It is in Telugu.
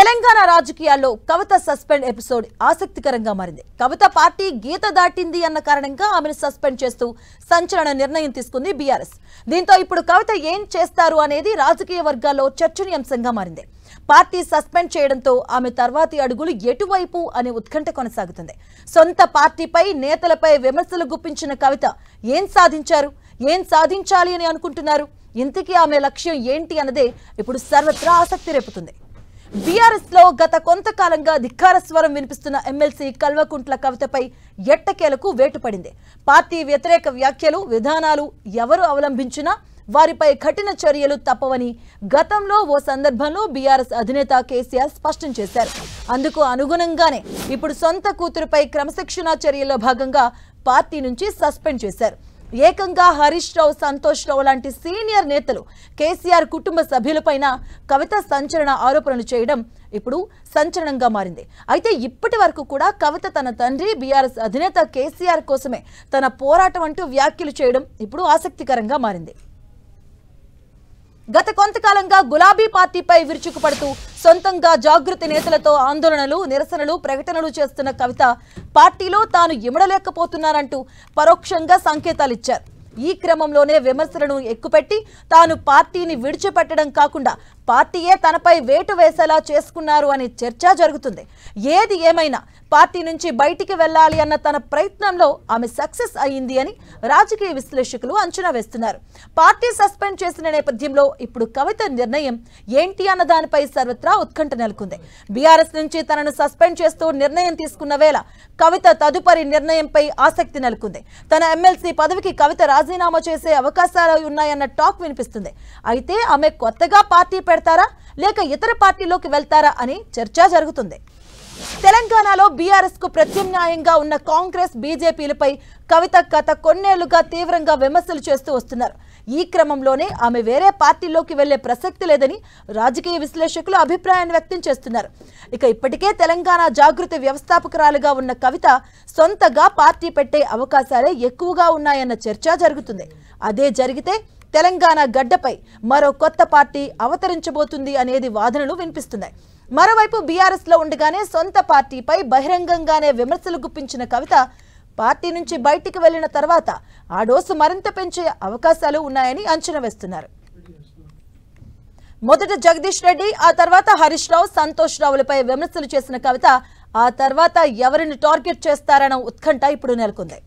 తెలంగాణ రాజకీయాల్లో కవిత సస్పెండ్ ఎపిసోడ్ ఆసక్తికరంగా మారింది. కవిత పార్టీ గీత దాటింది అన్న కారణంగా ఆమెను సస్పెండ్ చేస్తూ సంచలన నిర్ణయం తీసుకుంది బీఆర్ఎస్. దీంతో ఇప్పుడు కవిత ఏం చేస్తారు అనేది రాజకీయ వర్గాల్లో చర్చనీయాంశంగా మారింది. పార్టీ సస్పెండ్ చేయడంతో ఆమె తర్వాతి అడుగులు ఎటువైపు అనే ఉత్కంఠ కొనసాగుతుంది. సొంత పార్టీపై నేతలపై విమర్శలు గుప్పించిన కవిత ఏం సాధించారు, ఏం సాధించాలి అని అనుకుంటున్నారు, ఇంతకీ ఆమె లక్ష్యం ఏంటి అన్నదే ఇప్పుడు సర్వత్రా ఆసక్తి రేపుతుంది. బీఆర్ఎస్ లో గత కొంతకాలంగా ధిక్కార స్వరం వినిపిస్తున్న ఎమ్మెల్సీ కల్వకుంట్ల కవితపై ఎట్టకేలకు వేటు పడింది. పార్టీ వ్యతిరేక వ్యాఖ్యలు, విధానాలు ఎవరు అవలంబించినా వారిపై కఠిన చర్యలు తప్పవని గతంలో ఓ సందర్భంలో బీఆర్ఎస్ అధినేత కేసీఆర్ స్పష్టం చేశారు. అందుకు అనుగుణంగానే ఇప్పుడు సొంత కూతురుపై క్రమశిక్షణా చర్యల్లో భాగంగా పార్టీ నుంచి సస్పెండ్ చేశారు. ఏకంగా హరీష్ రావు, సంతోష్ రావు లాంటి సీనియర్ నేతలు, కేసీఆర్ కుటుంబ సభ్యులపైన కవిత సంచలన ఆరోపణలు చేయడం ఇప్పుడు సంచలనంగా మారింది. అయితే ఇప్పటి వరకు కూడా కవిత తన తండ్రి బీఆర్ఎస్ అధినేత కేసీఆర్ కోసమే తన పోరాటం అంటూ వ్యాఖ్యలు చేయడం ఇప్పుడు ఆసక్తికరంగా మారింది. గత కొంతకాలంగా గులాబీ పార్టీపై విరుచుకుపడుతూ సొంతంగా జాగృతి నేతలతో ఆందోళనలు, నిరసనలు, ప్రకటనలు చేస్తున్న కవిత పార్టీలో తాను ఇమడలేకపోతున్నానంటూ పరోక్షంగా సంకేతాలిచ్చారు. ఈ క్రమంలోనే విమర్శలను ఎక్కుపెట్టి తాను పార్టీని విడిచిపెట్టడం కాకుండా పార్టీయే తనపై వేటు వేసేలా చేసుకున్నారు అనే చర్చ జరుగుతుంది. ఏది ఏమైనా పార్టీ నుంచి బయటికి వెళ్లాలి అన్న తన ప్రయత్నంలో ఆమె సక్సెస్ అయ్యింది అని రాజకీయ విశ్లేషకులు అంచనా వేస్తున్నారు. పార్టీ సస్పెండ్ చేసిన నేపథ్యంలో ఇప్పుడు కవిత నిర్ణయం ఏంటి అన్న దానిపై సర్వత్రా ఉత్కంఠ నెలకొంది. బీఆర్ఎస్ నుంచి తనను సస్పెండ్ చేస్తూ నిర్ణయం తీసుకున్న వేళ కవిత తదుపరి నిర్ణయంపై ఆసక్తి నెలకొంది. తన ఎమ్మెల్సీ పదవికి కవిత రాజీనామా చేసే అవకాశాలు ఉన్నాయన్న టాక్ వినిపిస్తుంది. అయితే ఆమె కొత్తగా పార్టీ పెడతారా లేక ఇతర పార్టీలోకి వెళ్తారా అని చర్చ జరుగుతుంది. తెలంగాణలో బీఆర్ఎస్ కు ప్రత్యామ్నాయంగా ఉన్న కాంగ్రెస్, బీజేపీలపై కవిత గత కొన్నేళ్లుగా తీవ్రంగా విమర్శలు చేస్తూ వస్తున్నారు. ఈ క్రమంలోనే ఆమె వేరే పార్టీలోకి వెళ్లే ప్రసక్తి లేదని రాజకీయ విశ్లేషకులు అభిప్రాయాన్ని వ్యక్తం చేస్తున్నారు. ఇప్పటికే తెలంగాణ జాగృతి వ్యవస్థాపకురాలుగా ఉన్న కవిత సొంతగా పార్టీ పెట్టే అవకాశాలే ఎక్కువగా ఉన్నాయన్న చర్చ జరుగుతుంది. అదే జరిగితే తెలంగాణ గడ్డపై మరో కొత్త పార్టీ అవతరించబోతుంది అనేది వాదనలు వినిపిస్తున్నాయి. మరోవైపు బీఆర్ఎస్ లో ఉండగానే సొంత పార్టీపై బహిరంగంగానే విమర్శలు గుప్పించిన కవిత పార్టీ నుంచి బయటికి వెళ్లిన తర్వాత ఆ డోసు మరింత పెంచే అవకాశాలు ఉన్నాయని అంచనా వేస్తున్నారు. మొదట జగదీష్ రెడ్డి, ఆ తర్వాత హరీష్ రావు, సంతోష్ రావులపై విమర్శలు చేసిన కవిత ఆ తర్వాత ఎవరిని టార్గెట్ చేస్తారన్న ఉత్కంఠ ఇప్పుడు నెలకొంది.